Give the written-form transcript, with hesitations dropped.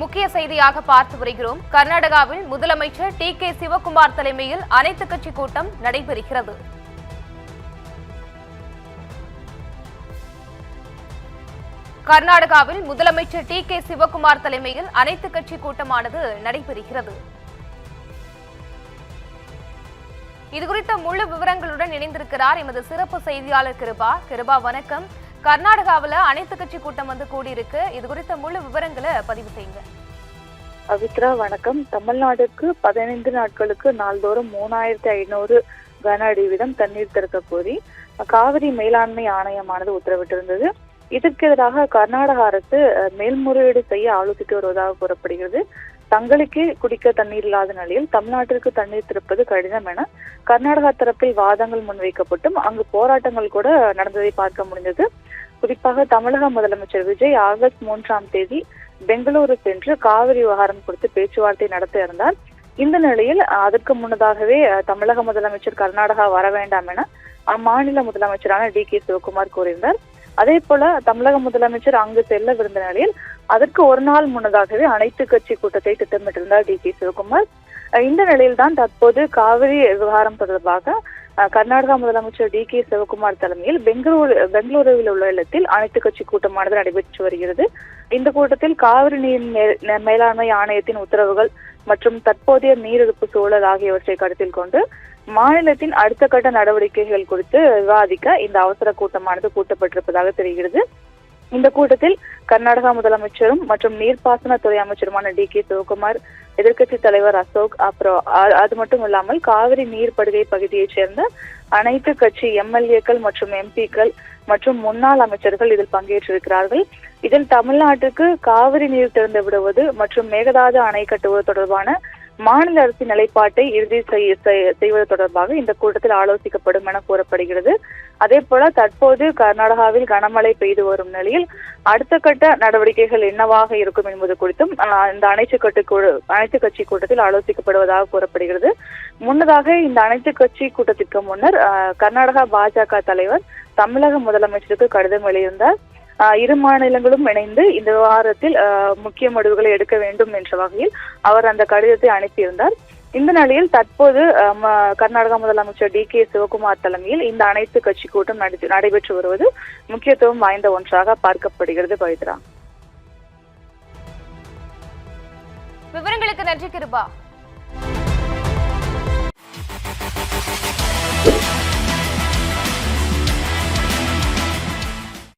முக்கிய செய்தியாக பார்த்து வருகிறோம். கர்நாடகாவில் முதலமைச்சர் டி.கே. சிவகுமார் தலைமையில் அனைத்து கட்சி கூட்டம் நடைபெறுகிறது. கர்நாடகாவில் முதலமைச்சர் டி.கே. சிவகுமார் தலைமையில் அனைத்து கட்சி கூட்டமானது நடைபெறுகிறது. இதுகுறித்த முழு விவரங்களுடன் இணைந்திருக்கிறார் எமது சிறப்பு செய்தியாளர் கிருபா. வணக்கம். கர்நாடகாவில் அனைத்து கட்சி கூட்டம் கூடியிருக்கு. இது குறித்த முழு விவரங்களை பதிவு செய்யுங்க. அவித்ரா வணக்கம். தமிழ்நாடுக்கு 15 நாட்களுக்கு நாள்தோறும் 3500 கன அடி வீதம் தண்ணீர் திறக்க கோரி காவிரி மேலாண்மை ஆணையமானது உத்தரவிட்டிருந்தது. இதற்கு எதிராக கர்நாடக அரசு மேல்முறையீடு செய்ய ஆலோசித்து வருவதாக கூறப்படுகிறது. தங்களுக்கே குடிக்க தண்ணீர் இல்லாத நிலையில் தமிழ்நாட்டிற்கு தண்ணீர் திறப்பது கடினம் என கர்நாடகா தரப்பில் வாதங்கள் முன்வைக்கப்பட்டும் அங்கு போராட்டங்கள் கூட நடந்ததை பார்க்க முடிந்தது. குறிப்பாக தமிழக முதலமைச்சர் விஜய் ஆகஸ்ட் 3ஆம் தேதி பெங்களூரு சென்று காவிரி விவகாரம் குறித்து பேச்சுவார்த்தை நடத்த இருந்தார். இந்த நிலையில் அதற்கு முன்னதாகவே தமிழக முதலமைச்சர் கர்நாடகா வர வேண்டாம் என அம்மாநில முதலமைச்சரான டி.கே. சிவகுமார் கூறியிருந்தார். அதே போல தமிழக முதலமைச்சர் அங்கு செல்லவிருந்த நிலையில் அதற்கு ஒரு நாள் முன்னதாகவே அனைத்து கட்சி கூட்டத்தை திட்டமிட்டிருந்தார் டி.கே. சிவகுமார். இந்த நிலையில்தான் தற்போது காவிரி விவகாரம் தொடர்பாக கர்நாடகா முதலமைச்சர் டி.கே. சிவகுமார் தலைமையில் பெங்களூருவில் உள்ள இல்லத்தில் அனைத்து கட்சி கூட்டமானது நடைபெற்று வருகிறது. இந்த கூட்டத்தில் காவிரி நீர் மேலாண்மை ஆணையத்தின் உத்தரவுகள் மற்றும் தற்போதைய நீரிருப்பு சூழல் ஆகியவற்றை கருத்தில் கொண்டு மாநிலத்தின் அடுத்த கட்ட நடவடிக்கைகள் குறித்து விவாதிக்க இந்த அவசர கூட்டமானது கூட்டப்பட்டிருப்பதாக தெரிகிறது. இந்த கூட்டத்தில் கர்நாடகா முதலமைச்சரும் மற்றும் நீர்ப்பாசனத்துறை அமைச்சருமான டி.கே. சிவகுமார், எதிர்க்கட்சி தலைவர் அசோக், அப்புறம் அது மட்டும் இல்லாமல் காவிரி நீர்ப்படுகை பகுதியைச் சேர்ந்த அனைத்து கட்சி எம்எல்ஏக்கள் மற்றும் எம்பிக்கள் மற்றும் முன்னாள் அமைச்சர்கள் இதில் பங்கேற்றிருக்கிறார்கள். இதில் தமிழ்நாட்டுக்கு காவிரி நீர் திறந்து விடுவது மற்றும் மேகதாது அணை கட்டுவது தொடர்பான மாநில அரசின் நிலைப்பாட்டை இறுதி செய்வது தொடர்பாக இந்த கூட்டத்தில் ஆலோசிக்கப்படும் என கூறப்படுகிறது. அதே போல தற்போது கர்நாடகாவில் கனமழை பெய்து வரும் நிலையில் அடுத்த கட்ட நடவடிக்கைகள் என்னவாக இருக்கும் என்பது குறித்தும் இந்த அனைத்து கட்சி கூட்டத்தில் ஆலோசிக்கப்படுவதாக கூறப்படுகிறது. முன்னதாக இந்த அனைத்து கட்சி கூட்டத்திற்கு முன்னர் கர்நாடகா பாஜக தலைவர் தமிழக முதலமைச்சருக்கு கடிதம் எழுதியிருந்தார். இரு மாநிலங்களும் இணைந்து இந்த விவகாரத்தில் முக்கிய முடிவுகளை எடுக்க வேண்டும் என்ற வகையில் அவர் அந்த கடிதத்தை அனுப்பியிருந்தார். இந்த நிலையில் தற்போது கர்நாடகா முதலமைச்சர் டி.கே. சிவகுமார் தலைமையில் இந்த அனைத்து கட்சி கூட்டம் நடைபெற்று வருவது முக்கியத்துவம் வாய்ந்த ஒன்றாக பார்க்கப்படுகிறது. பவித்ரா, விவரங்களுக்கு நன்றி கிருபா.